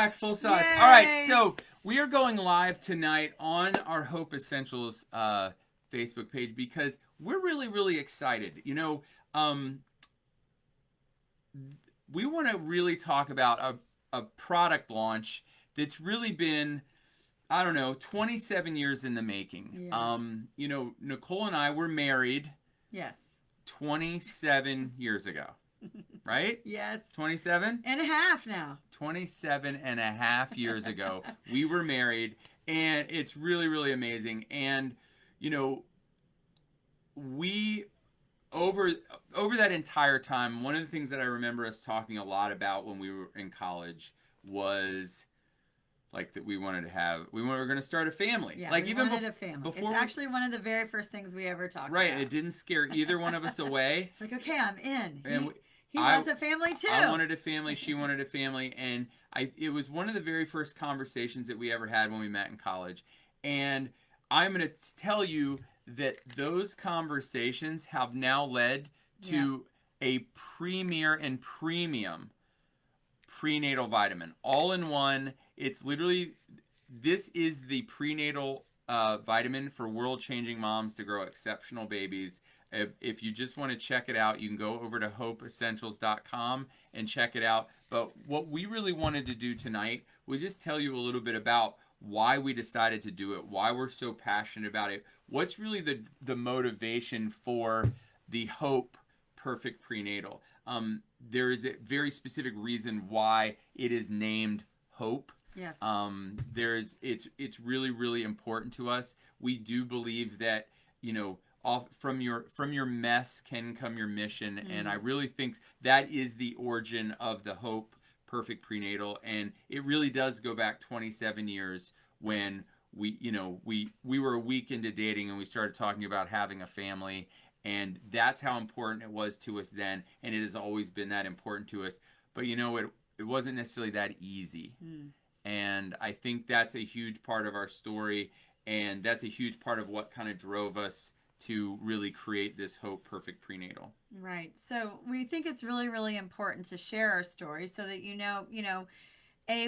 back, full sauce. Yay! All right, so we are going live tonight on our Hope Essentials Facebook page because we're really, really excited. We want to really talk about a product launch that's really been, I don't know, 27 years in the making. Yes. Nicole and I were married Yes. 27 years ago, right? Yes. 27? And a half now. 27 and a half years ago, we were married, and it's really, really amazing. And, we over that entire time, one of the things that I remember us talking a lot about when we were in college was like that we were going to start a family. Yeah, like we even wanted a family. Before it's actually one of the very first things we ever talked right, about. it didn't scare either one of us away. Like, okay, I'm in. And he wants a family too. I wanted a family. She wanted a family, and it was one of the very first conversations that we ever had when we met in college. And I'm going to tell you that those conversations have now led to a premier and premium prenatal vitamin, all in one. It's literally, this is the prenatal vitamin for world-changing moms to grow exceptional babies. If you just want to check it out, you can go over to hopeessentials.com and check it out. But what we really wanted to do tonight was just tell you a little bit about why we decided to do it, why we're so passionate about it, what's really the motivation for the Hope Perfect Prenatal. There is a very specific reason why it is named Hope. Yes. It's really, really important to us. We do believe that, from your mess can come your mission, and I really think that is the origin of the Hope Perfect Prenatal, and it really does go back 27 years when we were a week into dating and we started talking about having a family, and that's how important it was to us then, and it has always been that important to us. But it wasn't necessarily that easy. And I think that's a huge part of our story, and that's a huge part of what kind of drove us to really create this Hope Perfect Prenatal. Right. So we think it's really, really important to share our story so that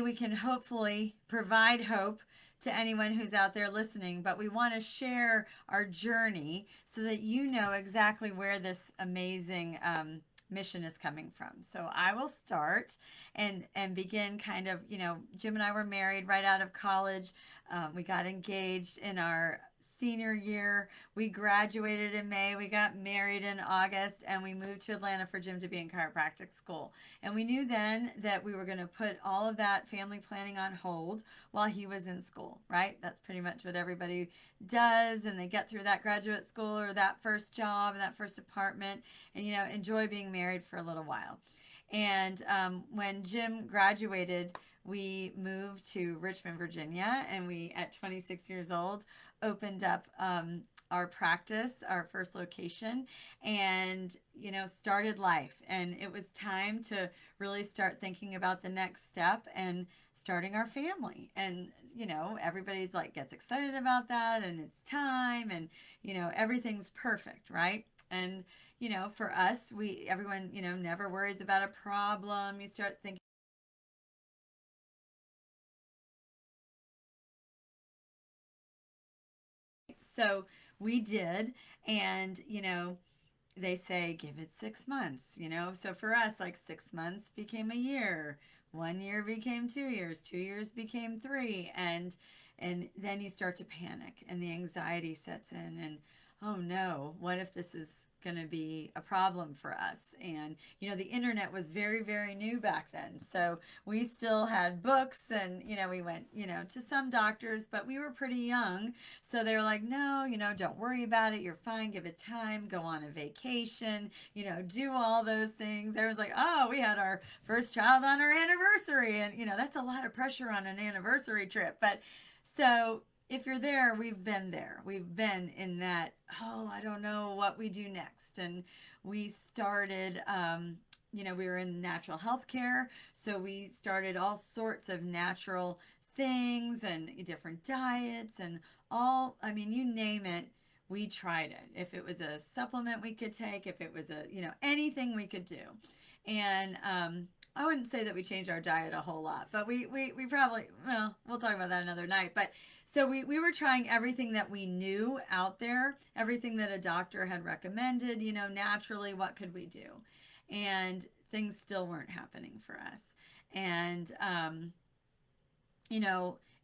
we can hopefully provide hope to anyone who's out there listening, but we want to share our journey so that you know exactly where this amazing mission is coming from. So I will start and begin kind of, Jim and I were married right out of college. We got engaged in our senior year. We graduated in May. We got married in August, and we moved to Atlanta for Jim to be in chiropractic school. And we knew then that we were going to put all of that family planning on hold while he was in school, right? That's pretty much what everybody does, and they get through that graduate school or that first job and that first apartment and, enjoy being married for a little while. And when Jim graduated, we moved to Richmond, Virginia, and we, at 26 years old, opened up our practice, our first location, and, started life. And it was time to really start thinking about the next step and starting our family. And, everybody's gets excited about that, and it's time, and, everything's perfect, right? And, for us, everyone, never worries about a problem. You start thinking, so we did, and they say give it 6 months, so for us, 6 months became a year, 1 year became 2 years, 2 years became 3, and then you start to panic and the anxiety sets in, and oh no, what if this is going to be a problem for us? And the internet was very, very new back then, so we still had books, and we went to some doctors, but we were pretty young, so they were like, no, don't worry about it, you're fine, give it time, go on a vacation, do all those things. There was oh, we had our first child on our anniversary, and that's a lot of pressure on an anniversary trip. But so if you're there, we've been there. We've been in that, oh, I don't know what we do next. And we started, we were in natural health care. So we started all sorts of natural things and different diets and you name it, we tried it. If it was a supplement we could take, if it was anything we could do. And I wouldn't say that we changed our diet a whole lot, but we probably, well, we'll talk about that another night. But so we were trying everything that we knew out there, everything that a doctor had recommended, naturally, what could we do? And things still weren't happening for us. And,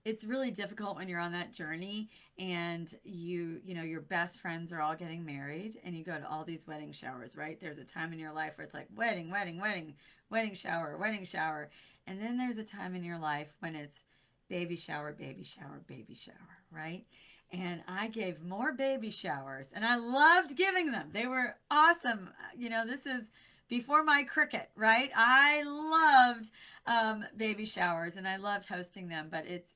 it's really difficult when you're on that journey and your best friends are all getting married and you go to all these wedding showers, right? There's a time in your life where it's like wedding, wedding, wedding, wedding shower, wedding shower. And then there's a time in your life when it's baby shower, baby shower, baby shower, right? And I gave more baby showers and I loved giving them. They were awesome. This is before my cricket, right? I loved baby showers and I loved hosting them, but it's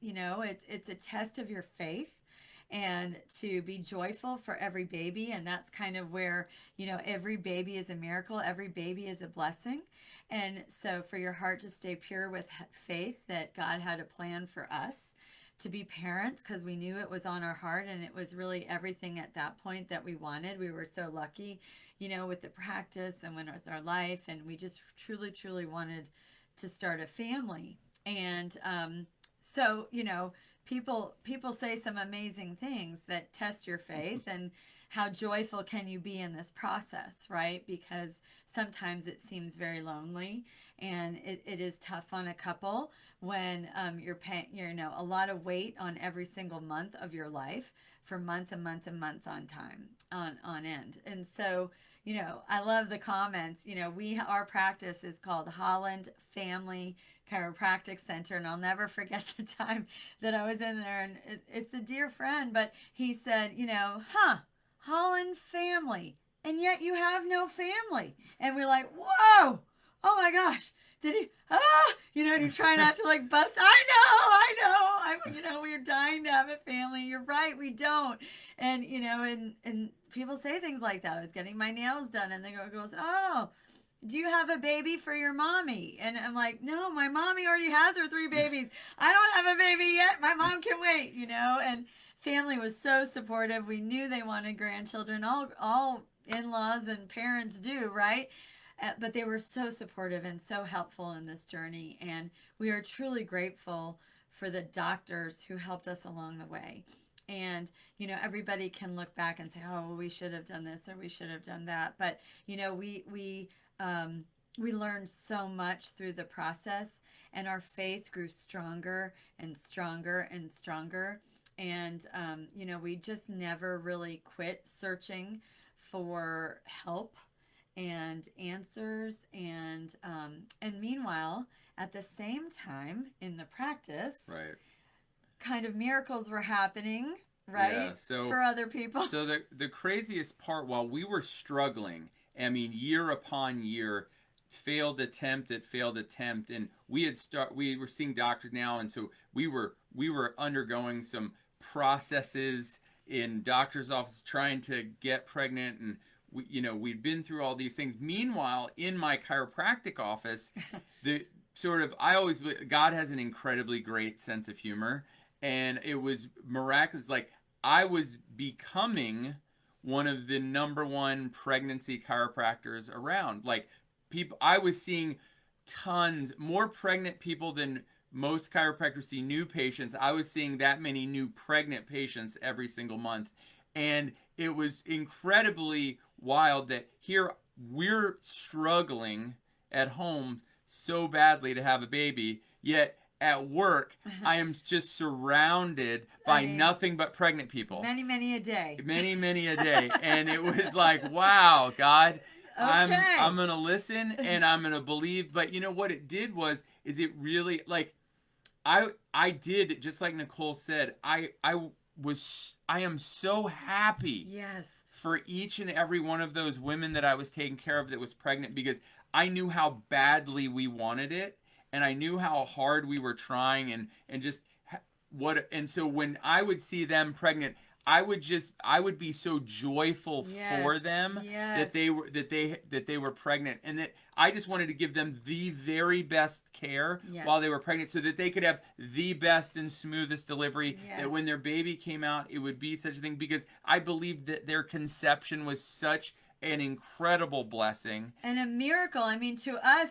a test of your faith and to be joyful for every baby. And that's kind of where, every baby is a miracle. Every baby is a blessing. And so for your heart to stay pure with faith that God had a plan for us to be parents, because we knew it was on our heart and it was really everything at that point that we wanted. We were so lucky, with the practice and with our life, and we just truly, truly wanted to start a family. And so, people say some amazing things that test your faith and how joyful can you be in this process, right? Because sometimes it seems very lonely and it is tough on a couple when you're paying, a lot of weight on every single month of your life for months and months and months on end. And so, I love the comments. Our practice is called Holland Family Chiropractic Center, and I'll never forget the time that I was in there, and it's a dear friend, but he said, Holland family, and yet you have no family. And we're like, whoa, oh my gosh, did he, and you try not to like bust, I know, we're dying to have a family. You're right, we don't. And, and people say things like that. I was getting my nails done, and the girl goes, oh, do you have a baby for your mommy? And I'm like, no, my mommy already has her 3 babies. I don't have a baby yet. My mom can wait, and family was so supportive. We knew they wanted grandchildren. All in-laws and parents do, right? But they were so supportive and so helpful in this journey. And we are truly grateful for the doctors who helped us along the way. And, everybody can look back and say, oh, well, we should have done this or we should have done that. But, we learned so much through the process, and our faith grew stronger and stronger and stronger. And, we just never really quit searching for help and answers. And meanwhile, at the same time in the practice, right, kind of miracles were happening, right? Yeah, so for other people. So the craziest part, while we were struggling, I mean, year upon year, failed attempt, and we were seeing doctors now, and so we were undergoing some processes in doctor's office trying to get pregnant, and we'd been through all these things. Meanwhile, in my chiropractic office, God has an incredibly great sense of humor, and it was miraculous. Like, I was becoming one of the #1 pregnancy chiropractors around. Like, I was seeing tons more pregnant people than most chiropractors see new patients. I was seeing that many new pregnant patients every single month. And it was incredibly wild that here we're struggling at home so badly to have a baby, yet at work I am just surrounded by nothing but pregnant people. Many a day. Many a day. And it was like, wow, God, okay. I'm going to listen and I'm going to believe. But what it did is it really, like, I did, just like Nicole said, I am so happy. Yes. For each and every one of those women that I was taking care of that was pregnant, because I knew how badly we wanted it, and I knew how hard we were trying, and just and so when I would see them pregnant, I would be so joyful for them that they were pregnant, and that I just wanted to give them the very best care while they were pregnant, so that they could have the best and smoothest delivery. That when their baby came out, it would be such a thing, because I believed that their conception was such an incredible blessing and a miracle. I mean, to us,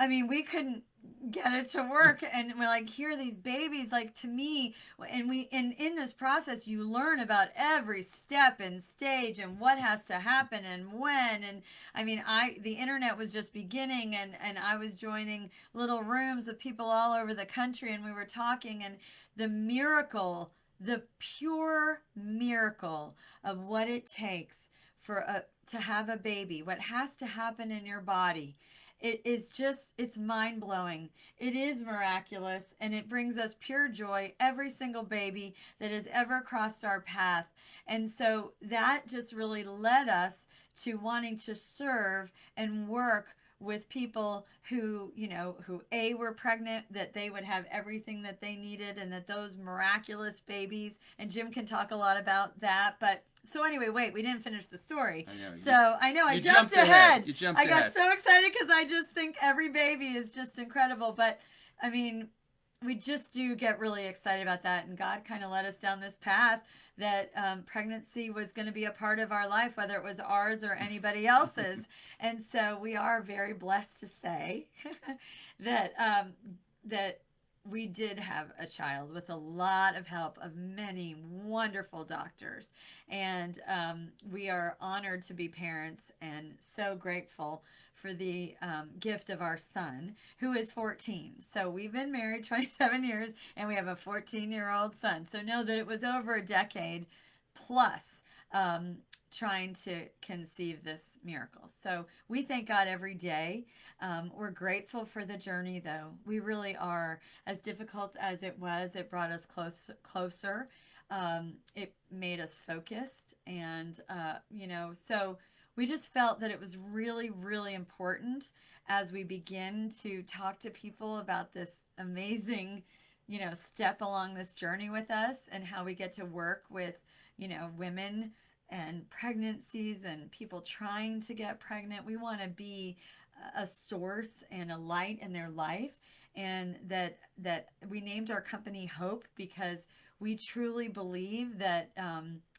I mean, we couldn't get it to work, and we're like, here are these babies, like, to me. And in this process you learn about every step and stage and what has to happen and when. And I mean, the internet was just beginning, and I was joining little rooms of people all over the country, and we were talking, and the miracle, the pure miracle of what it takes to have a baby, what has to happen in your body. It is just, it's mind blowing. It is miraculous, and it brings us pure joy, every single baby that has ever crossed our path. And so that just really led us to wanting to serve and work with people who, who were pregnant, that they would have everything that they needed, and that those miraculous babies, and Jim can talk a lot about that. But so anyway, wait, we didn't finish the story. I know I jumped ahead. You jumped I ahead. got so excited because I just think every baby is just incredible. But I mean, we just do get really excited about that, and God kind of led us down this path that pregnancy was going to be a part of our life, whether it was ours or anybody else's. And so we are very blessed to say that that we did have a child with a lot of help of many wonderful doctors. And we are honored to be parents, and so grateful for the gift of our son, who is 14. So we've been married 27 years, and we have a 14-year-old son. So know that it was over a decade plus trying to conceive this miracle. So we thank God every day. We're grateful for the journey, though. We really are. As difficult as it was, it brought us closer. It made us focused, and so we just felt that it was really, really important as we begin to talk to people about this amazing, step along this journey with us, and how we get to work with, women and pregnancies and people trying to get pregnant. We want to be a source and a light in their life, and that we named our company Hope because we truly believe that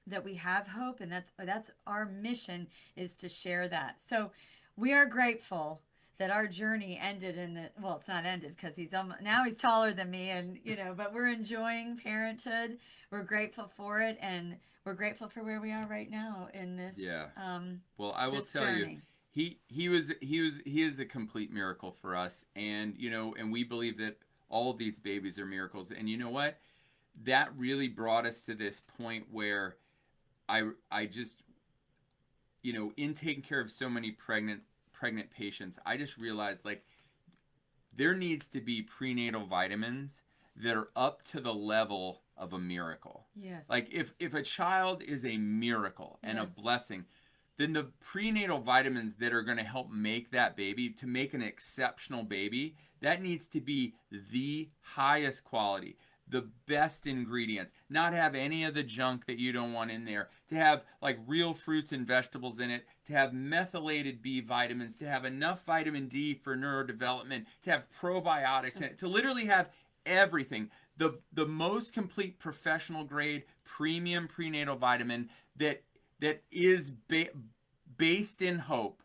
that we have hope, and that's our mission, is to share that. So we are grateful that our journey ended it's not ended, because now he's taller than me, and but we're enjoying parenthood. We're grateful for it, and we're grateful for where we are right now in this. Yeah. Well, I will tell journey. you, he is a complete miracle for us, and and we believe that all of these babies are miracles. And you know what? That really brought us to this point where I just, in taking care of so many pregnant patients, I just realized, like, there needs to be prenatal vitamins that are up to the level of a miracle. Yes. Like, if a child is a miracle and Yes. a blessing, then the prenatal vitamins that are going to help make that baby, to make an exceptional baby, that needs to be the highest quality, the best ingredients, not have any of the junk that you don't want in there, to have like real fruits and vegetables in it, to have methylated B vitamins, to have enough vitamin D for neurodevelopment, to have probiotics in it, to literally have everything. The most complete professional grade premium prenatal vitamin that is based in hope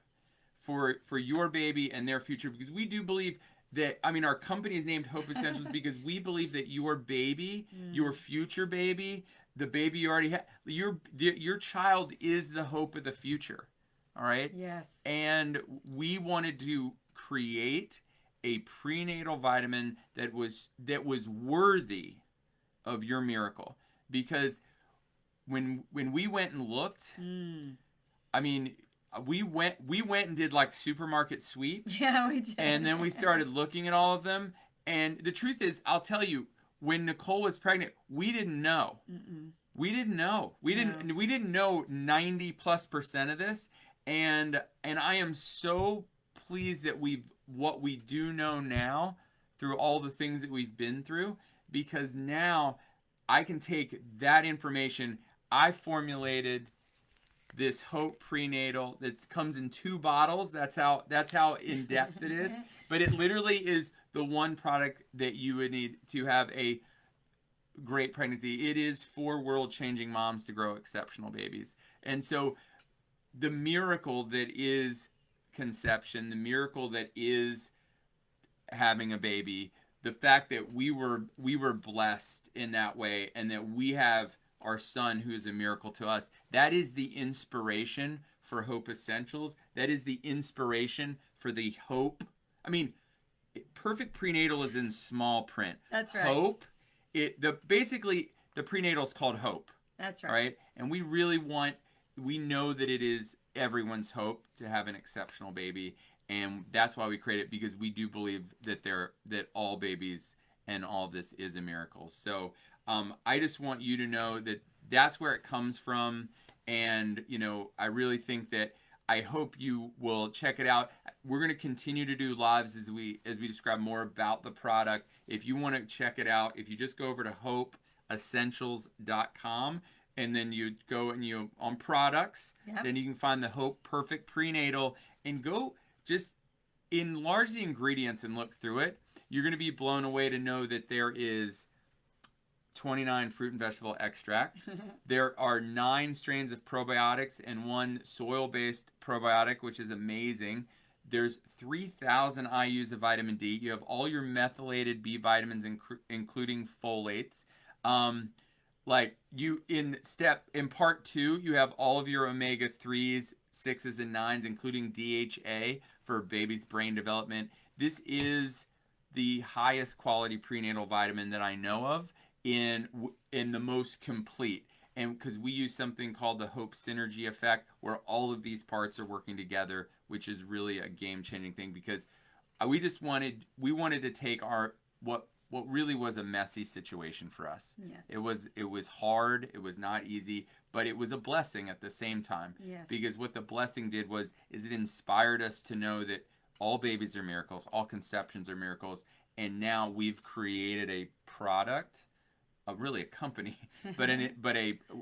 for your baby and their future, because we do believe that, our company is named Hope Essentials because we believe that your baby, your future baby, the baby you already have, your child is the hope of the future. All right? Yes. And we wanted to create a prenatal vitamin that was worthy of your miracle, because when we went and looked, we went and did like supermarket sweep. Yeah, we did. And then we started looking at all of them. And the truth is, I'll tell you, when Nicole was pregnant, we didn't know. We didn't know. We didn't know 90+% of this. And I am so pleased that what we do know now, through all the things that we've been through, because now I can take that information. I formulated this Hope Prenatal that comes in 2 bottles. That's how in depth it is. But it literally is the one product that you would need to have a great pregnancy. It is for world-changing moms to grow exceptional babies. And so the miracle that is conception, the miracle that is having a baby, the fact that we were blessed in that way, and that we have our son who is a miracle to us, that is the inspiration for Hope Essentials. That is the inspiration for the hope. I mean, Perfect Prenatal is in small print. That's right. Hope, basically the prenatal is called Hope. That's right. Right? And we know that it is everyone's hope to have an exceptional baby, and that's why we create it, because we do believe that all babies and all this is a miracle. So I just want you to know that that's where it comes from, and I really think that I hope you will check it out. We're going to continue to do lives as we describe more about the product. If you want to check it out, if you just go over to hopeessentials.com, and then you go and you on products, Yep. then you can find the Hope Perfect Prenatal, and go just enlarge the ingredients and look through it. You're going to be blown away to know that there is 29 fruit and vegetable extract. There are 9 strains of probiotics and 1 soil-based probiotic, which is amazing. There's 3,000 IUs of vitamin D. You have all your methylated B vitamins, including folates. In part 2, you have all of your omega 3s, 6s, and 9s, including DHA for baby's brain development. This is the highest quality prenatal vitamin that I know of, in the most complete, and because we use something called the Hope Synergy effect, where all of these parts are working together, which is really a game-changing thing, because we wanted to take what really was a messy situation for us. Yes. It was hard, it was not easy, but it was a blessing at the same time. Yes. Because what the blessing did is it inspired us to know that all babies are miracles, all conceptions are miracles, and now we've created a product, really a company,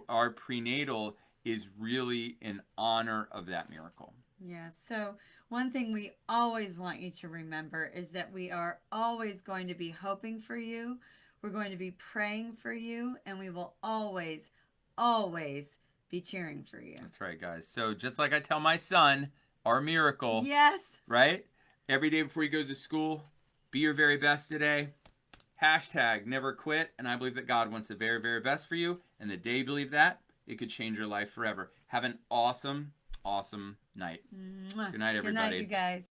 our prenatal is really in honor of that miracle. Yeah. So one thing we always want you to remember is that we are always going to be hoping for you. We're going to be praying for you, and we will always, always be cheering for you. That's right, guys. So just like I tell my son, our miracle. Yes. Right? Every day before he goes to school, be your very best today. #never quit. And I believe that God wants the very, very best for you. And the day you believe that, it could change your life forever. Have an awesome, awesome night. Mwah. Good night, everybody. Good night, you guys.